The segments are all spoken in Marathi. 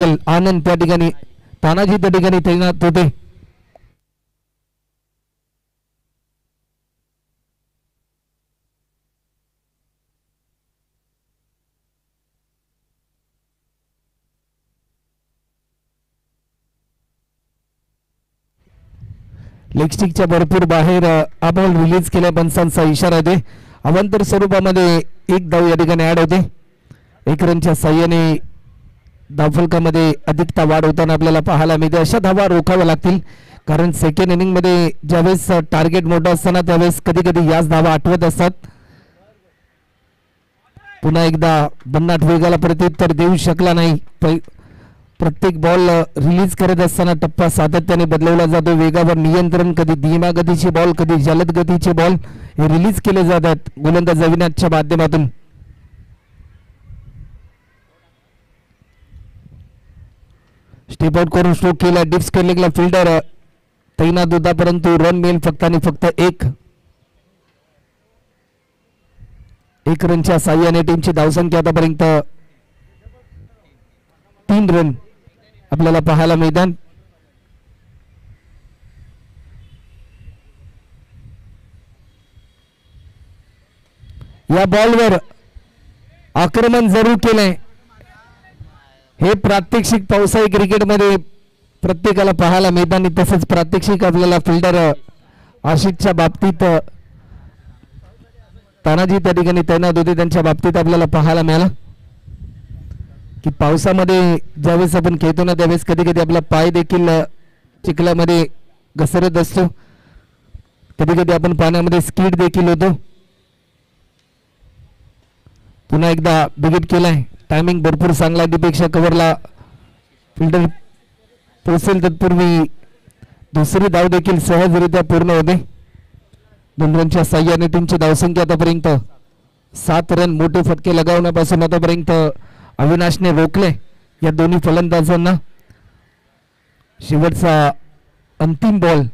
आनंद त्या ठिकाणी तानाजी त्या ठिकाणी तैनात होते. लेगस्टिकच्या भरपूर बाहेर हा बॉल रिलीज केल्या पंचांचा इशारा दे. अवांतर स्वरूपामध्ये एक धाव या ठिकाणी ऍड होते. 1 रनच्या साह्याने धावफलकामध्ये अधिकता वाढ होताना आपल्याला पाहायला मिळते. अशा धावा रोखाव्या लागतील कारण सेकंड इनिंग मध्ये ज्यावेळेस टार्गेट मोठं असताना त्यावेळेस कधी कधी याच धावा आठवत असतात. पुन्हा एकदा बन्नाट वेगाला प्रत्युत्तर देऊ शकला नाही. प्रत्येक बॉल रिलीज करत असताना टप्पा सातत्याने बदलवला जातो. वेगावर नियंत्रण, कधी धीम्या गतीचे बॉल, कधी जलद गतीचे बॉल हे रिलीज केले जातात गोलंदाज अविनाशच्या माध्यमातून. स्टेप आउट करून स्ट्रोक केला. डिप्स केलेला फिल्डर तैनात होता परंतु रन मिळेल फक्त आणि फक्त एक रनच्या साह्याने टीमची धावसंख्या आतापर्यंत 3 रन आपल्याला पाहायला मिळतात. या बॉलवर आक्रमण जरूर केलंय. हे प्रात्यक्षिक पावसाळी क्रिकेटमध्ये प्रत्येकाला पाहायला मिळतं आणि तसंच प्रात्यक्षिक आपल्याला फिल्डर आशिषच्या बाबतीत तानाजी त्या ठिकाणी तैनात होते त्यांच्या बाबतीत आपल्याला पाहायला मिळालं की पावसामध्ये ज्यावेळेस आपण खेळतो ना त्यावेळेस कधी कधी आपला पाय देखील चिखलामध्ये घसरत असतो. कधी कधी आपण पाण्यामध्ये स्कीड देखील होतो. पुन्हा एकदा बिगिट केलाय. टायमिंग भरपूर चांगला. दीपेक्षा कव्हरला फिल्डर पोहोचेल तत्पूर्वी दुसरी धाव देखील सहजरित्या पूर्ण होते. 2 रनच्या साह्याने टीमची धावसंख्या आतापर्यंत 7 रन. मोठे फटके लगावण्यापासून आतापर्यंत अविनाशने रोखले या दोन्ही फलंदाजांना. शेवटचा अंतिम बॉल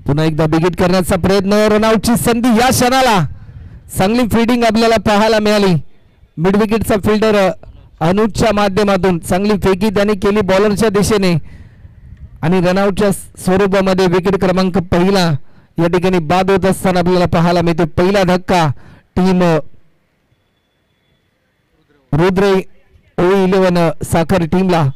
पुन्हा एकदा बिगिट करण्याचा प्रयत्न. रनआउटची संधी या क्षणाला. चांगली फिल्डिंग आपल्याला पाहायला मिळाली. मिड विकेटचा फिल्डर अनुजच्या माध्यमातून चांगली फेकी त्याने केली बॉलरच्या दिशेने आणि रनआउटच्या स्वरूपामध्ये विकेट क्रमांक पहिला या ठिकाणी बाद होत असताना आपल्याला पाहायला मिळतो. पहिला धक्का टीम रुद्र O11 साखर टीमला.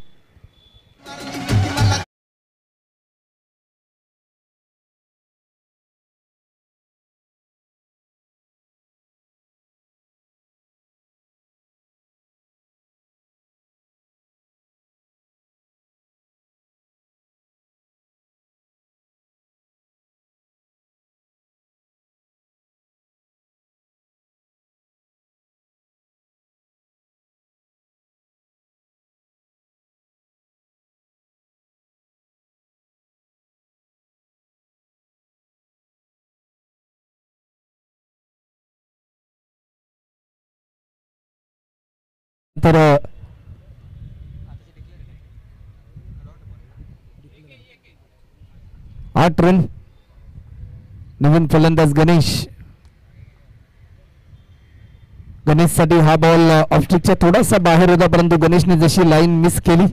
तर 8 रन. नवीन फलंदाज गणेशसाठी हा बॉल ऑफस्टिकच्या थोडासा बाहेर होता परंतु गणेशने जशी लाईन मिस केली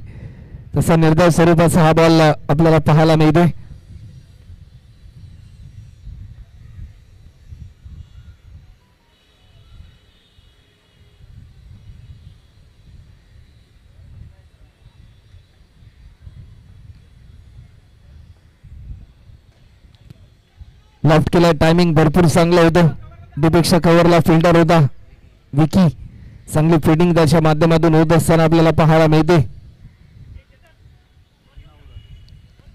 तसा निर्धाव स्वरूपाचा हा बॉल आपल्याला पाहायला मिळतोय. लॉफ्ट केला. टायमिंग भरपूर चांगलं होतं. दीपेक्षा कव्हरला फिल्डर होता विकी. चांगली फिल्डिंग त्याच्या माध्यमातून होत असताना आपल्याला पाहायला मिळते.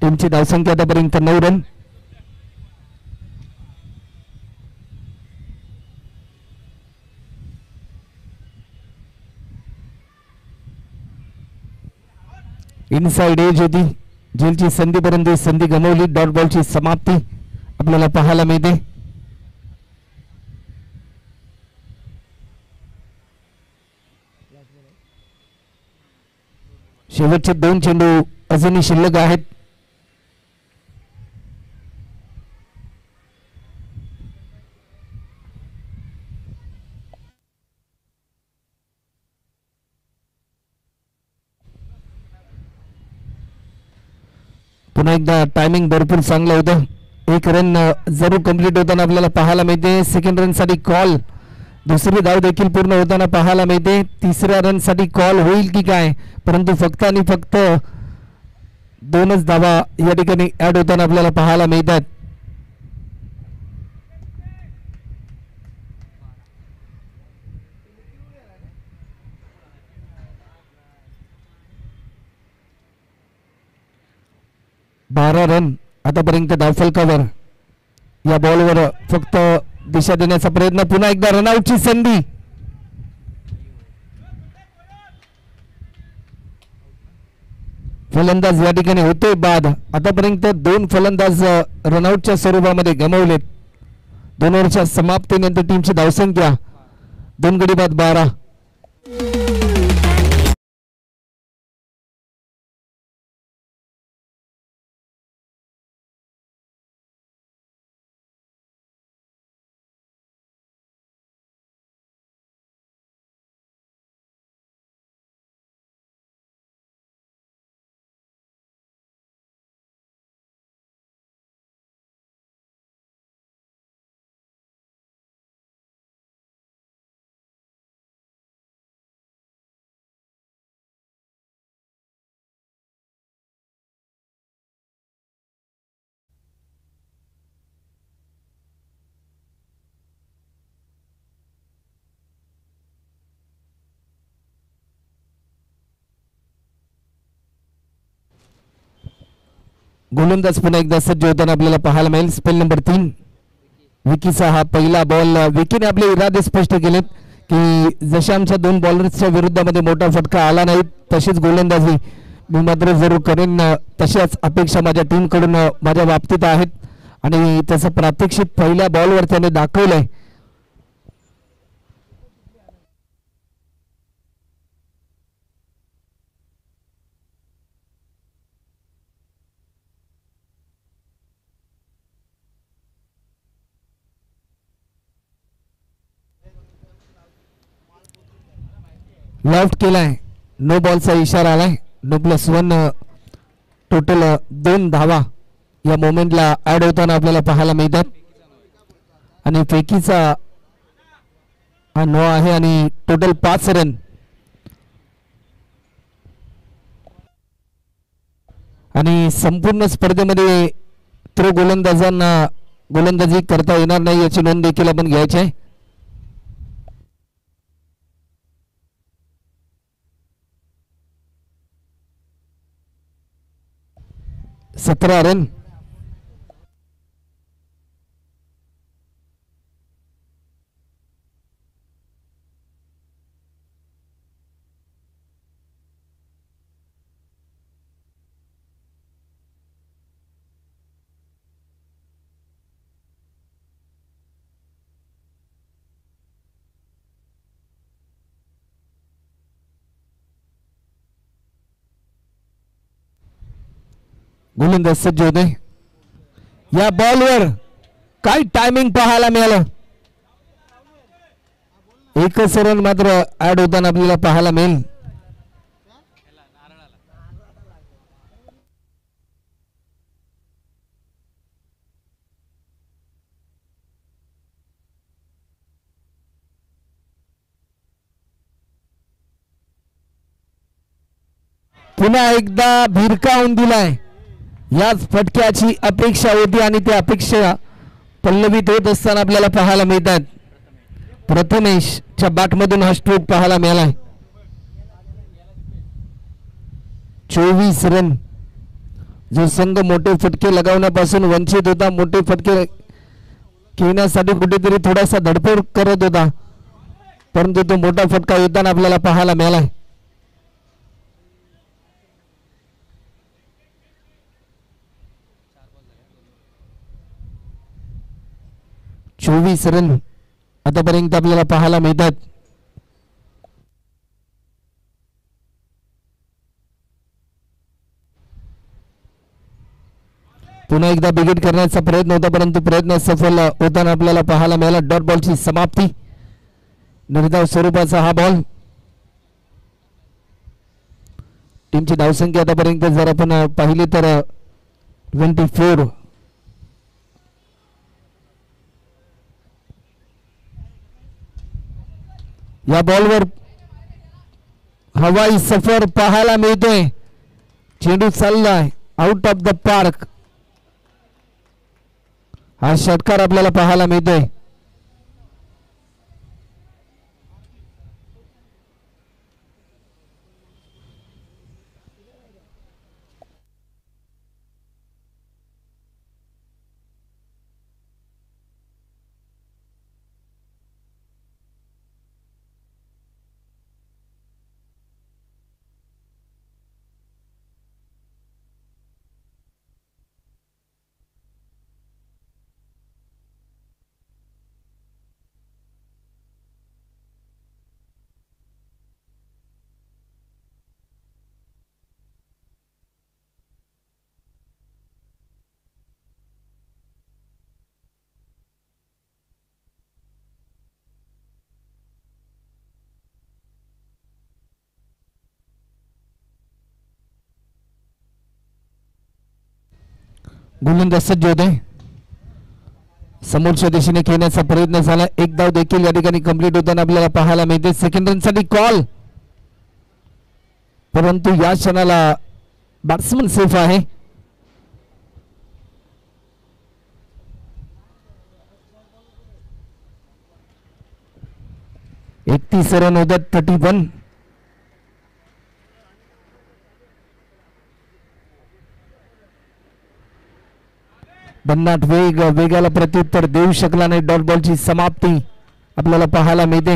टीमची धावसंख्या आतापर्यंत 9 रन. इनसाइड एज होती. जेलची संधी परंतु संधी गमावली. डॉट बॉलची समाप्ती आपल्याला पाहायला मिळते. शेवटचे 2 चेंडू अजूनही शिल्लक आहेत. पुन्हा एकदा टायमिंग भरपूर चांगलं होतं. एक रन जरूर कंप्लीट होताना आपल्याला पाहायला मिळते. सेकंड रन साठी कॉल, दुसरी धाव देखील पूर्ण होताना पाहायला मिळते. तिसऱ्या रन साठी कॉल होईल की काय, परंतु फक्त आणि फक्त 2च धावा या ठिकाणी ऍड होताना आपल्याला पाहायला मिळतात. बारा रन आतापर्यंत धावफलकावर. या बॉलवर फक्त दिशा देण्याचा प्रयत्न. पुन्हा एकदा रनआउटची संधी. फलंदाज या ठिकाणी होतोय बाद. आतापर्यंत 2 फलंदाज रनआउटच्या स्वरूपामध्ये गमावलेत. 2 ओव्हरच्या समाप्तीनंतर टीमची धावसंख्या 2 गडी बाद 12. गोलंदाज पुन्हा एकदा सज्ज होताना आपल्याला पाहायला मिळेल. स्पेल नंबर 3 विकीचा हा पहिला बॉल. विकीने आपले इरादे स्पष्ट केलेत की जशा आमच्या 2 बॉलर्सच्या विरुद्धामध्ये मोठा फटका आला नाही तशीच गोलंदाजी मी मात्र जरूर करेन. तशाच अपेक्षा माझ्या टीमकडून माझ्या बाबतीत आहेत आणि त्याचं प्रात्यक्षिक पहिल्या बॉलवर त्याने दाखवलंय. लेफ्ट केलाय. नो बॉलचा इशारा आलाय. नो +1 टोटल 2 धावा या मोमेंटला ऍड होताना आपल्याला पाहायला मिळतात. आणि फेकीचा हा नो आहे आणि टोटल 5 रन. आणि संपूर्ण स्पर्धेमध्ये तर गोलंदाजांना गोलंदाजी करता येणार नाही याची नोंद देखील आपण घ्यायची आहे. 17 रन. गोलंदाज सज्ज होते. या बॉलवर काय टायमिंग पाहायला मिळालं. एकच रन मात्र ऍड होताना आपल्याला पाहायला मिळेल. पुन्हा एकदा भिरकावून दिलाय. याच फटक्याची अपेक्षा होती आणि त्या अपेक्षा पल्लवित होत असताना आपल्याला पाहायला मिळतात. प्रथमेशच्या बॅटमधून हा स्ट्रोक पाहायला मिळालाय. 24 रन. जो संघ मोठे फटके लगावण्यापासून वंचित होता, मोठे फटके खेळण्यासाठी कुठेतरी थोडासा धडपड करत होता, परंतु तो मोठा फटका येताना आपल्याला पाहायला मिळालाय. 24 रन आतापर्यंत आपल्याला पाहायला मिळतात. पुन्हा एकदा बिगेट करण्याचा प्रयत्न होता, परंतु प्रयत्न सफल होताना आपल्याला पाहायला मिळाला. डॉट बॉलची समाप्ती. निर्धाव स्वरूपाचा हा बॉल. टीमची धावसंख्या आतापर्यंत जर आपण पाहिली तर 24. या बॉलवर हवाई सफर पाहायला मिळतोय. चेंडू चाललाय आउट ऑफ द पार्क. हा षटकार आपल्याला पाहायला मिळतोय. गोलंदाज सज्ज होते. समोरच्या दिशेने खेळण्याचा प्रयत्न झाला. एक धाव देखील या ठिकाणी कंप्लीट होताना आपल्याला पाहायला मिळते. सेकंड रनसाठी कॉल, परंतु या क्षणाला बॅट्समन सेफ आहे. एकतीस रन होतात. 31. बन्नाट वेगाला प्रत्युत्तर देऊ शकला नाही. डॉट बॉलची समाप्ती आपल्याला पाहायला मिळते.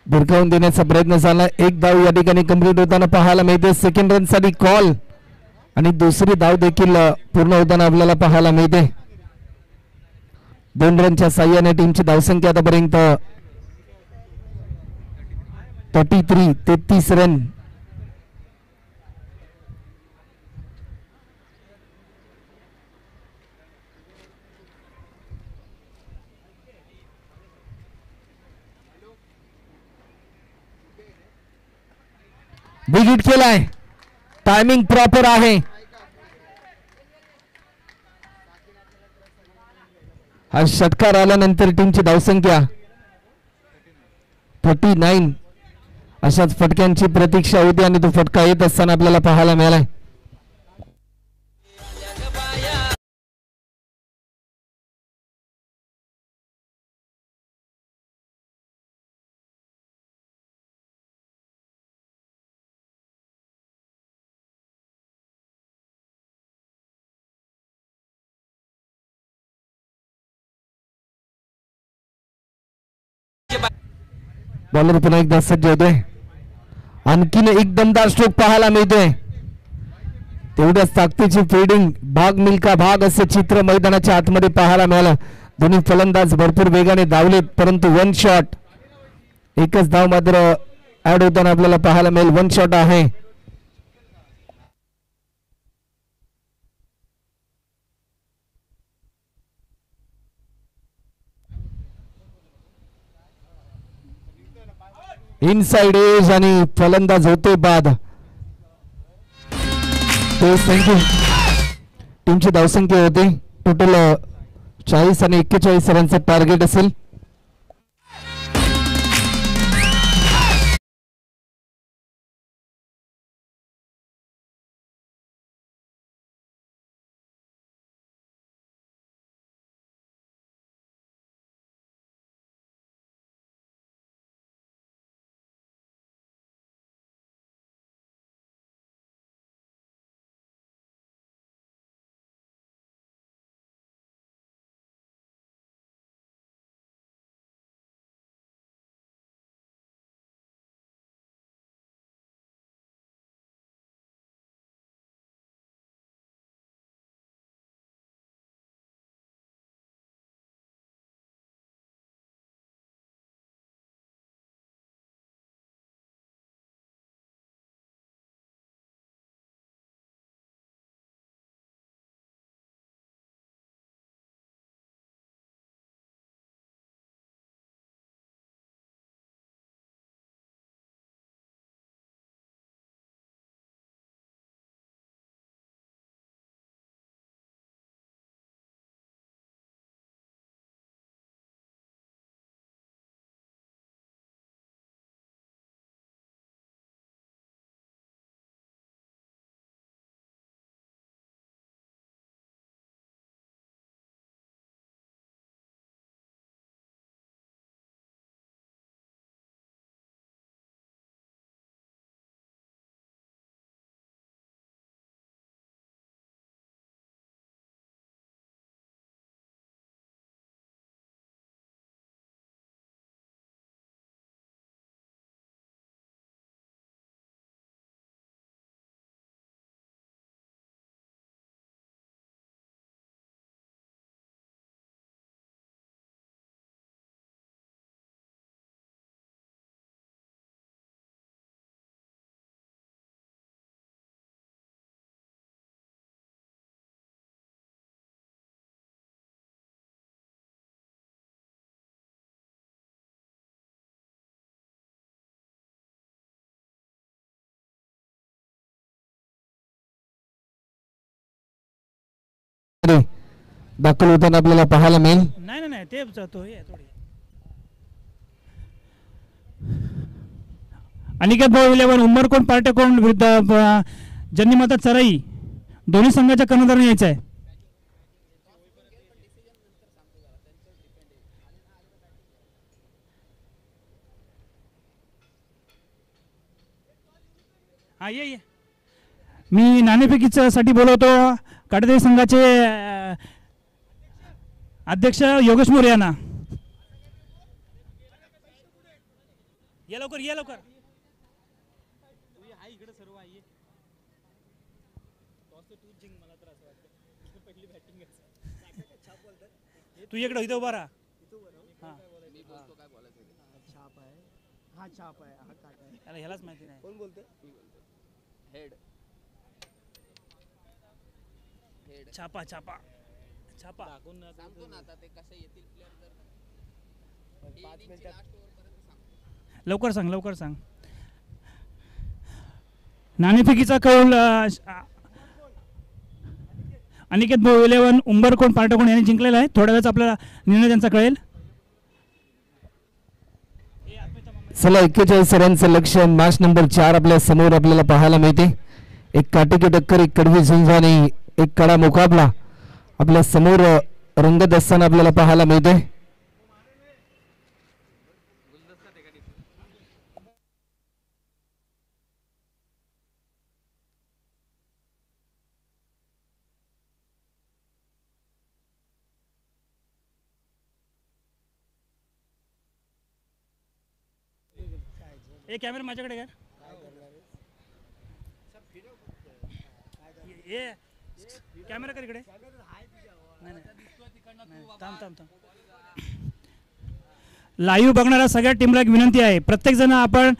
भिरकावून देण्याचा प्रयत्न झाला. एक धाव या ठिकाणी कंप्लीट होताना पाहायला मिळते. सेकंड रनसाठी कॉल आणि दुसरी धाव देखील पूर्ण होताना आपल्याला पाहायला मिळते. 2 रनच्या साह्याने टीमची धावसंख्या आतापर्यंत 33 रन. बिग केलाय. टायमिंग प्रॉपर आहे. हा षटकार आल्यानंतर टीमची धावसंख्या 39. अशाच फटक्यांची प्रतीक्षा होती आणि तो फटका येत असताना आपल्याला पाहायला मिळालाय. बॉलर पुन्हा एकदा सज्ज होतोय. आणखीन एक दमदार स्ट्रोक पाहायला मिळतोय. तेवढ्याच ताकदीची फिल्डिंग, भाग मिल्का भाग असे चित्र मैदानाच्या आतमध्ये पाहायला मिळालं. दोन्ही फलंदाज भरपूर वेगाने धावलेत, परंतु 1 शॉट, एकच धाव मात्र ऍड होताना आपल्याला पाहायला मिळेल. 1 शॉट आहे. इनसाइड एज आणि फलंदाज होते बाद. थँक्यू. टीमची धावसंख्या होते टोटल 40 आणि 41 रनचं टार्गेट असेल. दाखल होताना आपल्याला पाहायला मिळेल. नाही नाही नाही ते जातो हे थोडी. अनिकेत भाऊ 11 उंबरकोट पार्टेकोण विरुद्ध जन्नीमाता चराई दोन्ही संघाच्या कर्णधाराने यायचं आहे. हा ये मी नाणेफेकीसाठी बोलवतो काटेदेवी संघाचे अध्यक्ष योगेश मोरे यांना. ये लवकर ये लवकर. तू इकडे इथं उभा राहा. ह्यालाच माहिती नाही कोण बोलतोय. छापा छापा छापा सांगतो ना आता ते कसे येतील प्लेयर तर 5 मिनिटात लवकर सांग लवकर सांग. नाणेफेकीचा कौल अनिकेत भाऊ 11 उंबरकोट पार्टेकोण यांनी जिंकलेला आहे. थोड्या वेळात आपल्याला निर्णय त्यांचा कळेल. चला 41 रनचं लक्ष मॅच नंबर 4 आपल्या समोर आपल्याला पाहायला मिळते. एक काटेकी टक्कर, एक कडवी झुंज आणि एक कडा मुकाबला आपल्या समोर रंगत असताना आपल्याला पाहायला मिळते. एक कॅमेरा माझ्याकडे घ्या. ये कॅमेरा कर इकडे. थांब थांब थांब. लाईव्ह बघणाऱ्या सगळ्या टीमला एक विनंती आहे, प्रत्येक जण आपण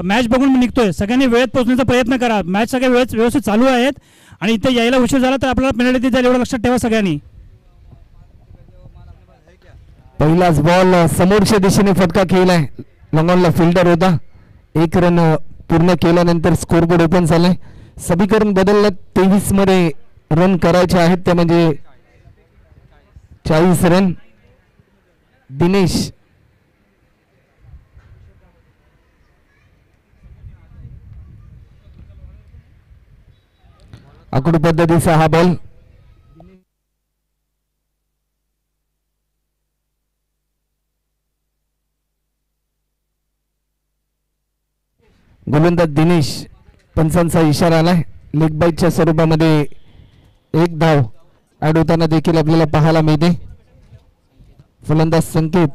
मॅच बघून निघतोय, सगळ्यांनी वेळेत पोहोचण्याचा प्रयत्न करा. मॅच सगळ्या वेळेत व्यवस्थित चालू आहेत आणि इथे यायला उशीर झाला तर आपल्याला पेनल्टी द्यायला एवढं लक्षात ठेवा सगळ्यांनी. पहिलाच बॉल समोरच्या दिशेने फटका खेळलाय. लॉंगॉनला फिल्डर होता. 1 रन पूर्ण केल्यानंतर स्कोरबोर्ड ओपन झालाय. समीकरण बदललं. 23 मध्ये रन करायचे आहेत ते म्हणजे 40 रन. दिनेश आकडू पद्धतीचा हा बॉल. गोलंदाज दिनेश, पंचांचा इशारा आलाय. लेग बाईटच्या स्वरूपामध्ये 1 धाव ऍड होताना देखील आपल्याला पाहायला मिळते. फलंदाज संकेत,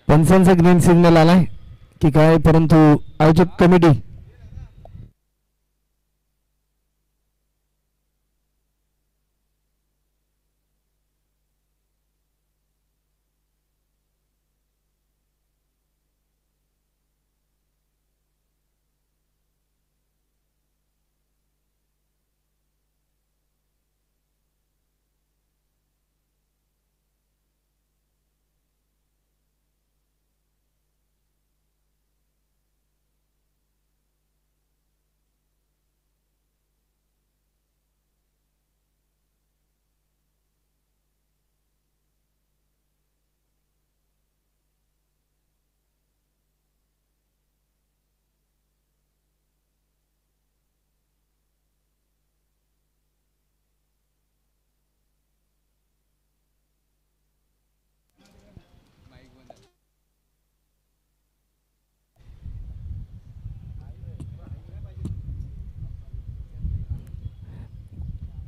पंचांचा ग्रीन सिग्नल आलाय की काय, परंतु आयोजक कमिटी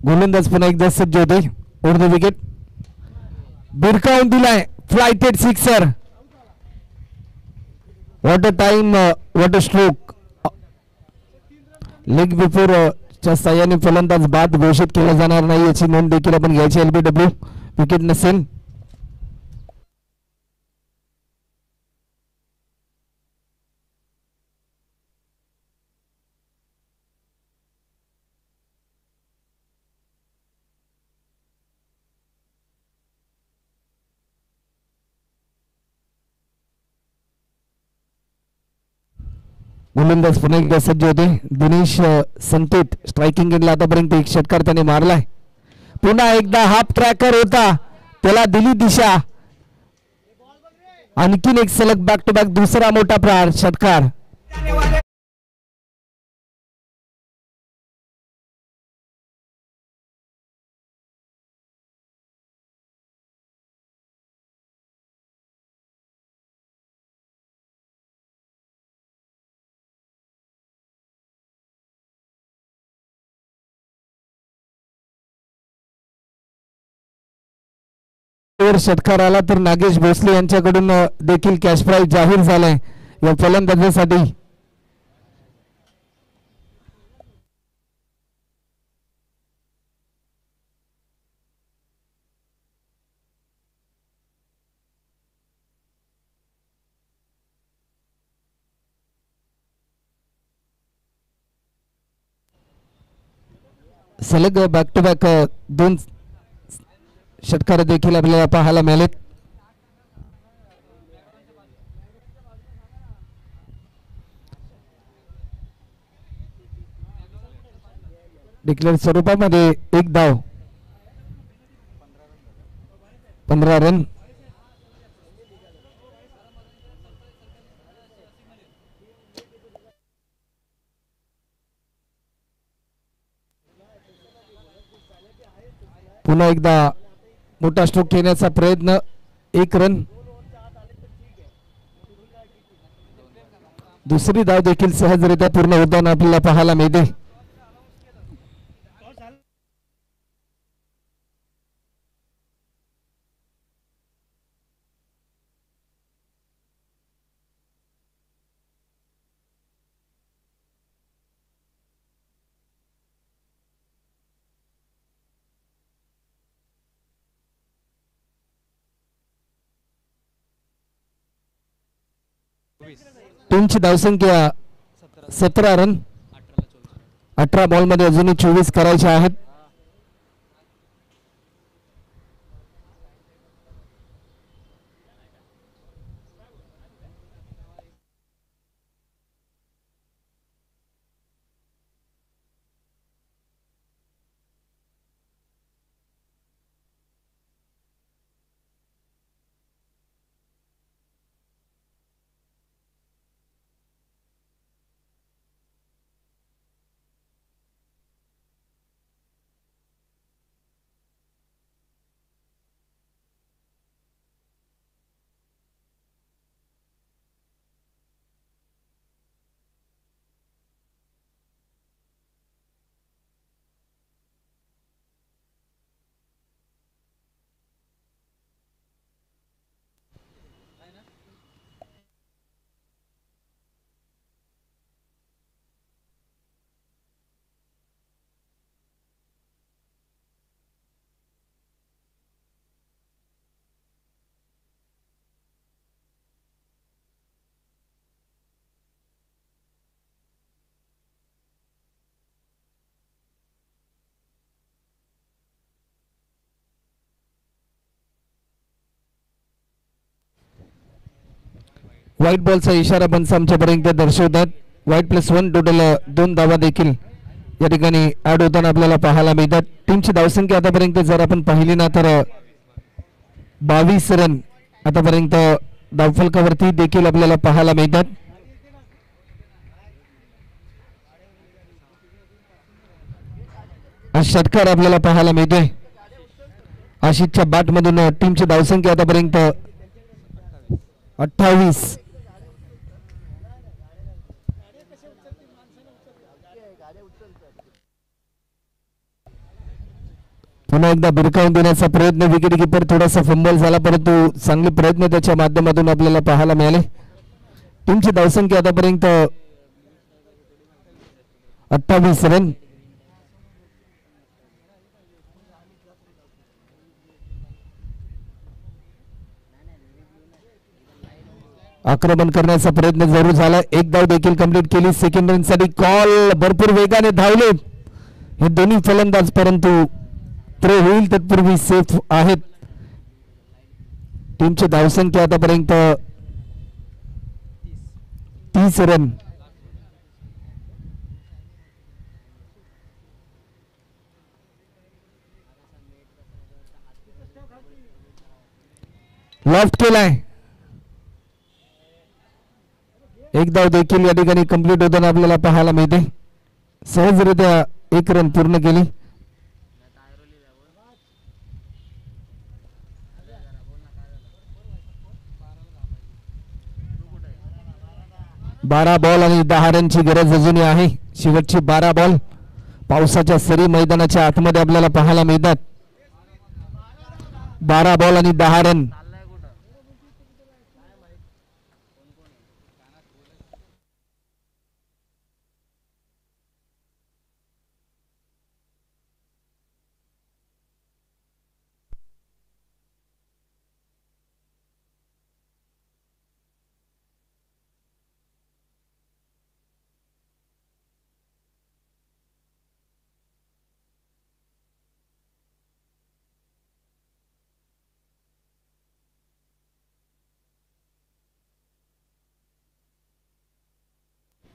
गोलंदाज पुन्हा एकदा सज्ज होते. ओढ विकेट बिरकावून दिलाय. Flighted sixer. What a time, what a stroke. Leg before च्या साह्याने फलंदाज बाद घोषित केला जाणार नाही याची नोंद देखील आपण घ्यायची. LBW विकेट नसेल. गोलंदाज पुन्हा एकदा सज्ज होते. दिनेश संकेत स्ट्रायकिंग एंडला आतापर्यंत एक षटकार त्याने मारलाय. पुन्हा एकदा हाफ ट्रॅकर होता, त्याला दिली दिशा. आणखीन एक सलग बॅक टू बॅक दुसरा मोठा प्रहार षटकार. षटकार आला तर नागेश भोसले यांच्याकडून देखील कॅश प्राइज जाहीर झालाय या फलंदाजासाठी. सलग बॅक टू बॅक दोन षटकार देखील आपल्याला पाहायला मिळालेत. डिक्लेअर स्वरूपामध्ये एक धाव, 15 रन. पुन्हा एकदा मोठा स्ट्रोक घेण्याचा प्रयत्न, 1 रन. दुसरी धाव देखील सहजरित्या पूर्ण होताना आपल्याला पाहायला मिळते. टीमची धावसंख्या 17 रन. 18 बॉलमध्ये अजूनही 24 करायचे आहेत. व्हाईट बॉलचा इशारा पंच आमच्यापर्यंत दर्शवतात. व्हाईट +1 टोटल 2 धावा देखील या ठिकाणी ऍड होताना आपल्याला पाहायला मिळतात. टीमची धावसंख्या आतापर्यंत जर आपण पाहिली ना तर 22 रन आतापर्यंत धावफलकावरती देखील आपल्याला पाहायला मिळतात. षटकार आपल्याला पाहायला मिळतोय. आशिषच्या बॅट मधून टीमची धावसंख्या आतापर्यंत 28. पुन्हा एकदा भिरकावून देण्याचा प्रयत्न. विकेट कीपर थोडासा फंबल झाला परंतु चांगले प्रयत्न त्याच्या माध्यमातून आपल्याला पाहायला मिळाले. टीमची धावसंख्या आतापर्यंत 28 रन. आक्रमण करण्याचा प्रयत्न जरूर झाला. एक धाव देखील कंप्लीट केली. सेकंड रन साठी कॉल. भरपूर वेगाने धावले हे दोन्ही फलंदाज, परंतु थ्रो होईल तत्पूर्वी सेफ आहेत. टीमची धावसंख्या आतापर्यंत 30 रन. लॉफ्ट केलाय. एक धाव देखील या ठिकाणी कंप्लीट होताना आपल्याला पाहायला मिळते. सहजरित्या एक रन पूर्ण केली. बारा बॉल आणि 10 रनची गरज अजूनही आहे. शेवटची 12 बॉल पावसाच्या सरी मैदानाच्या आतमध्ये आपल्याला पाहायला मिळतात. 12 बॉल आणि 10 रन.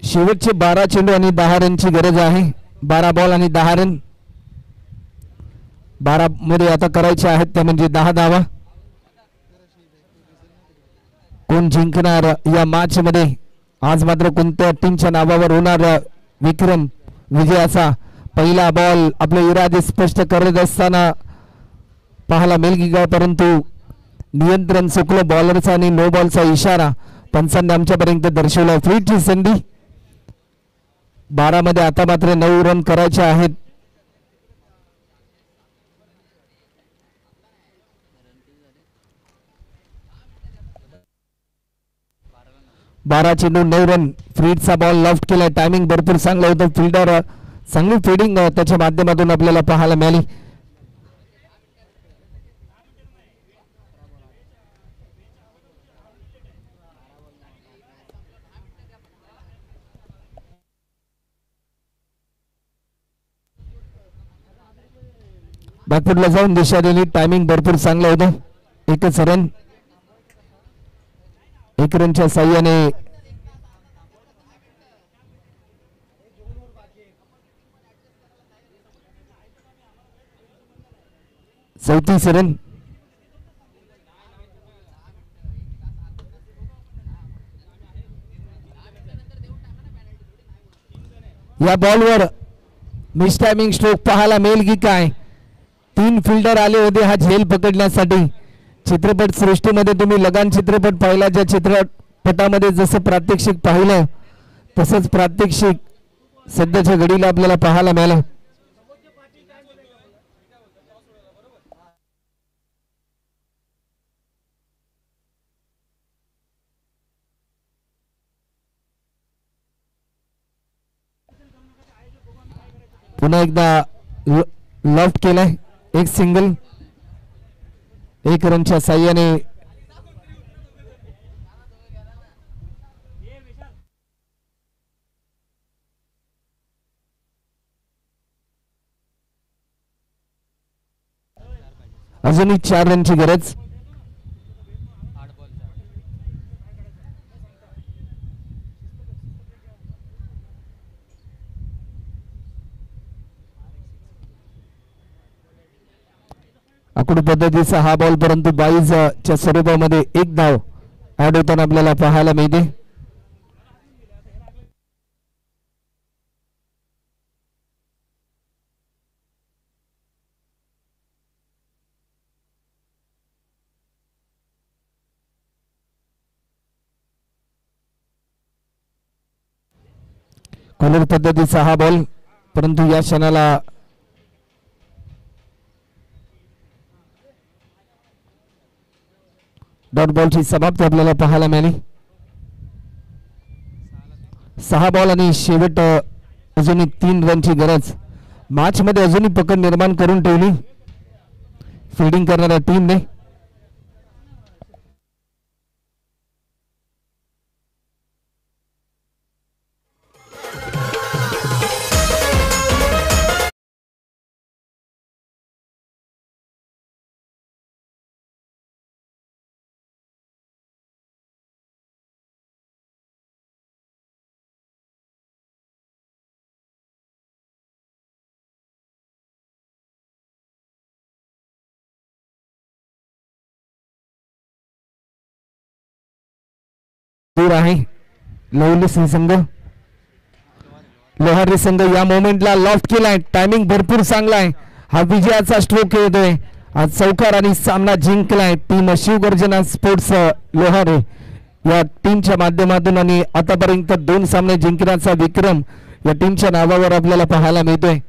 शेवटचे 12 चेंडू आणि 10 रनची गरज आहे. 12 बॉल आणि 10 रन. 12 मध्ये आता करायचे आहेत त्या म्हणजे 10 धावा. कोण जिंकणार या मॅच मध्ये? आज मात्र कोणत्या टीमच्या नावावर होणार विक्रम विजयाचा? पहिला बॉल आपले इरादे स्पष्ट करत असताना पाहायला मिळेल का, परंतु नियंत्रण चुकलं बॉलरचा आणि नो बॉलचा इशारा पंचांनी आमच्यापर्यंत दर्शवला. फ्रीची संधी. 12 मध्ये आता मात्र 9 रन करायचे आहेत. बारा चेंडू 9 रन. फ्रीडचा बॉल लॉफ्ट केलाय. टायमिंग भरपूर चांगलं होतं. फिल्डर चांगली फिल्डिंग त्याच्या माध्यमातून आपल्याला पाहायला मिळाली. बॅकफुटला जाऊन दिशा दिली. टायमिंग भरपूर चांगलं होतं. एकच रन. 1 रनच्या साह्याने चौतीस रन. या बॉलवर मिस टायमिंग स्ट्रोक पाहायला मिळेल की काय? 3 फिल्डर आले होते हा झेल पकडण्यासाठी. चित्रपट सृष्टीमध्ये तुम्ही लगान चित्रपट पाहिला, ज्या चित्रपटामध्ये जसं प्रात्यक्षिक पाहिलं तसंच प्रात्यक्षिक सध्याच्या घडीला आपल्याला पाहायला मिळालं. पुन्हा एकदा लॉफ्ट केलाय. एक सिंगल. 1 रनच्या साह्याने अजूनही 4 रनची गरज. आकडू पद्धतीचा हा बॉल, परंतु 22 स्वरूपामध्ये 1 धाव ऍड होताना आपल्याला पाहायला मिळते. कॉलर पद्धतीचा हा बॉल, परंतु या क्षणाला डॉट बॉलची समाप्ती आपल्याला पाहायला मिळाली. 6 बॉल आणि शेवट अजूनही 3 रनची गरज. मॅच मध्ये अजूनही पकड निर्माण करून ठेवली फिल्डिंग करणाऱ्या टीमने. दूर आहे लोहली संघ. लोहारी संघ या मोमेंटला लॉफ्ट केलाय. टायमिंग भरपूर चांगला आहे. हा विजयाचा स्ट्रोक येतोय. आज चौकार आणि सामना जिंकलाय टीम शिवगर्जना स्पोर्ट्स लोहारे या टीमच्या माध्यमातून आणि आतापर्यंत 2 सामने जिंकण्याचा विक्रम या टीमच्या नावावर आपल्याला पाहायला मिळतोय.